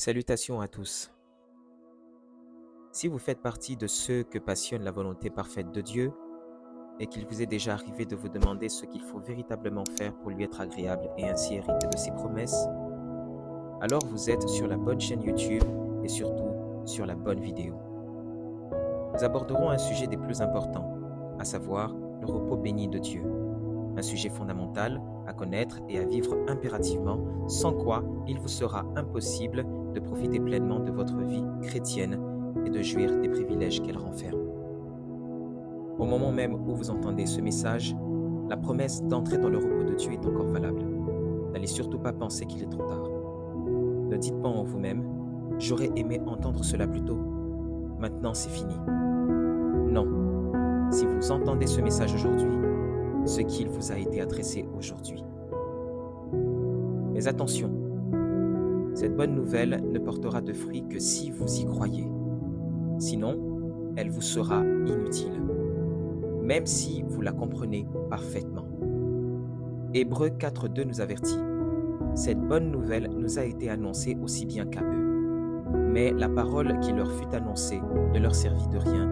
Salutations à tous. Si vous faites partie de ceux que passionne la volonté parfaite de Dieu et qu'il vous est déjà arrivé de vous demander ce qu'il faut véritablement faire pour lui être agréable et ainsi hériter de ses promesses, alors vous êtes sur la bonne chaîne YouTube et surtout sur la bonne vidéo. Nous aborderons un sujet des plus importants, à savoir le repos béni de Dieu. Un sujet fondamental à connaître et à vivre impérativement, sans quoi il vous sera impossible de profiter pleinement de votre vie chrétienne et de jouir des privilèges qu'elle renferme. Au moment même où vous entendez ce message, la promesse d'entrer dans le repos de Dieu est encore valable. N'allez surtout pas penser qu'il est trop tard. Ne dites pas en vous-même « J'aurais aimé entendre cela plus tôt. Maintenant, c'est fini. » Non. Si vous entendez ce message aujourd'hui, ce qu'il vous a été adressé aujourd'hui. Mais attention, cette bonne nouvelle ne portera de fruits que si vous y croyez. Sinon, elle vous sera inutile, même si vous la comprenez parfaitement. Hébreux 4.2 nous avertit. Cette bonne nouvelle nous a été annoncée aussi bien qu'à eux. Mais la parole qui leur fut annoncée ne leur servit de rien,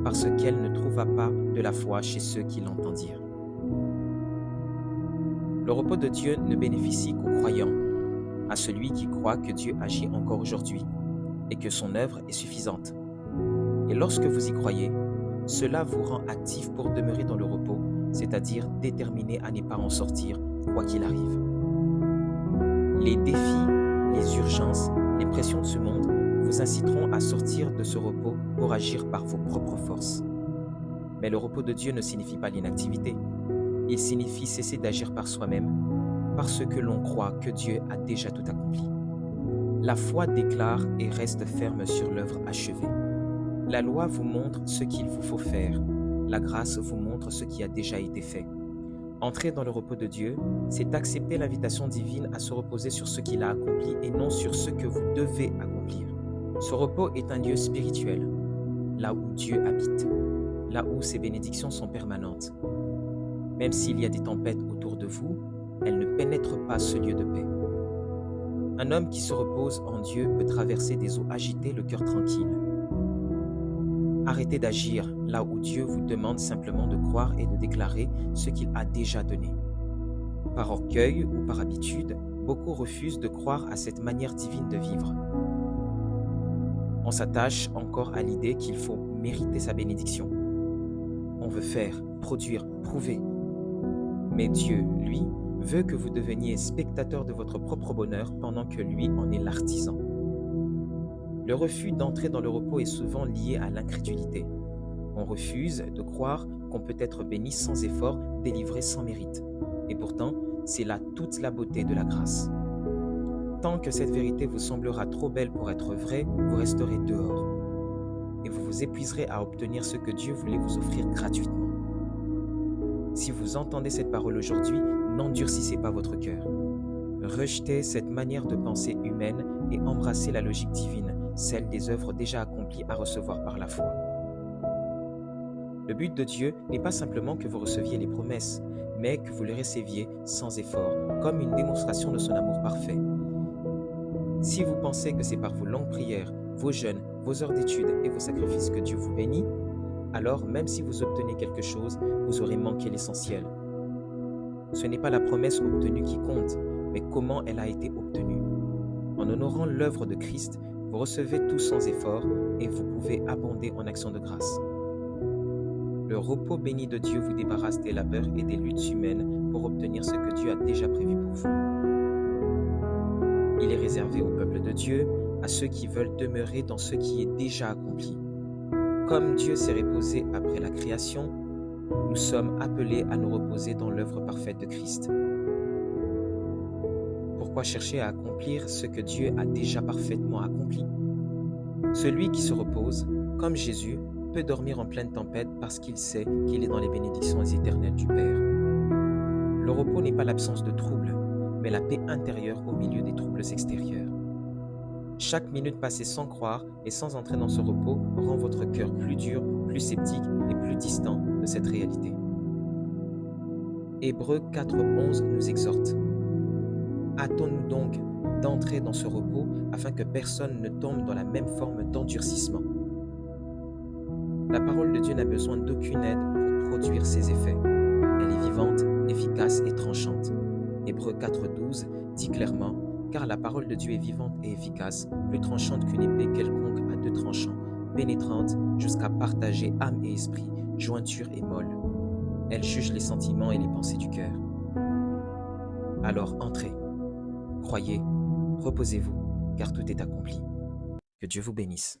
parce qu'elle ne trouva pas de la foi chez ceux qui l'entendirent. Le repos de Dieu ne bénéficie qu'aux croyants, à celui qui croit que Dieu agit encore aujourd'hui et que son œuvre est suffisante. Et lorsque vous y croyez, cela vous rend actif pour demeurer dans le repos, c'est-à-dire déterminé à ne pas en sortir, quoi qu'il arrive. Les défis, les urgences, les pressions de ce monde vous inciteront à sortir de ce repos pour agir par vos propres forces. Mais le repos de Dieu ne signifie pas l'inactivité. Il signifie cesser d'agir par soi-même, parce que l'on croit que Dieu a déjà tout accompli. La foi déclare et reste ferme sur l'œuvre achevée. La loi vous montre ce qu'il vous faut faire. La grâce vous montre ce qui a déjà été fait. Entrer dans le repos de Dieu, c'est accepter l'invitation divine à se reposer sur ce qu'il a accompli et non sur ce que vous devez accomplir. Ce repos est un lieu spirituel, là où Dieu habite, là où ses bénédictions sont permanentes. Même s'il y a des tempêtes autour de vous, elles ne pénètrent pas ce lieu de paix. Un homme qui se repose en Dieu peut traverser des eaux agitées le cœur tranquille. Arrêtez d'agir là où Dieu vous demande simplement de croire et de déclarer ce qu'il a déjà donné. Par orgueil ou par habitude, beaucoup refusent de croire à cette manière divine de vivre. On s'attache encore à l'idée qu'il faut mériter sa bénédiction. On veut faire, produire, prouver. Mais Dieu, lui, veut que vous deveniez spectateur de votre propre bonheur pendant que lui en est l'artisan. Le refus d'entrer dans le repos est souvent lié à l'incrédulité. On refuse de croire qu'on peut être béni sans effort, délivré sans mérite. Et pourtant, c'est là toute la beauté de la grâce. Tant que cette vérité vous semblera trop belle pour être vraie, vous resterez dehors. Et vous vous épuiserez à obtenir ce que Dieu voulait vous offrir gratuitement. Si vous entendez cette parole aujourd'hui, n'endurcissez pas votre cœur. Rejetez cette manière de penser humaine et embrassez la logique divine, celle des œuvres déjà accomplies à recevoir par la foi. Le but de Dieu n'est pas simplement que vous receviez les promesses, mais que vous les receviez sans effort, comme une démonstration de son amour parfait. Si vous pensez que c'est par vos longues prières, vos jeûnes, vos heures d'études et vos sacrifices que Dieu vous bénit, alors même si vous obtenez quelque chose, vous aurez manqué l'essentiel. Ce n'est pas la promesse obtenue qui compte, mais comment elle a été obtenue. En honorant l'œuvre de Christ, vous recevez tout sans effort et vous pouvez abonder en actions de grâce. Le repos béni de Dieu vous débarrasse des labeurs et des luttes humaines pour obtenir ce que Dieu a déjà prévu pour vous. Il est réservé au peuple de Dieu, à ceux qui veulent demeurer dans ce qui est déjà accompli. Comme Dieu s'est reposé après la création, nous sommes appelés à nous reposer dans l'œuvre parfaite de Christ. Pourquoi chercher à accomplir ce que Dieu a déjà parfaitement accompli? Celui qui se repose, comme Jésus, peut dormir en pleine tempête parce qu'il sait qu'il est dans les bénédictions éternelles du Père. Le repos n'est pas l'absence de troubles, mais la paix intérieure au milieu des troubles extérieurs. Chaque minute passée sans croire et sans entrer dans ce repos rend votre cœur plus dur, plus sceptique et plus distant de cette réalité. Hébreux 4.11 nous exhorte. Hâtons-nous donc d'entrer dans ce repos afin que personne ne tombe dans la même forme d'endurcissement. La parole de Dieu n'a besoin d'aucune aide pour produire ses effets. Elle est vivante, efficace et tranchante. Hébreux 4,12 dit clairement « Car la parole de Dieu est vivante et efficace, plus tranchante qu'une épée quelconque à deux tranchants, pénétrante jusqu'à partager âme et esprit, jointure et moelle. Elle juge les sentiments et les pensées du cœur. » Alors entrez, croyez, reposez-vous, car tout est accompli. Que Dieu vous bénisse.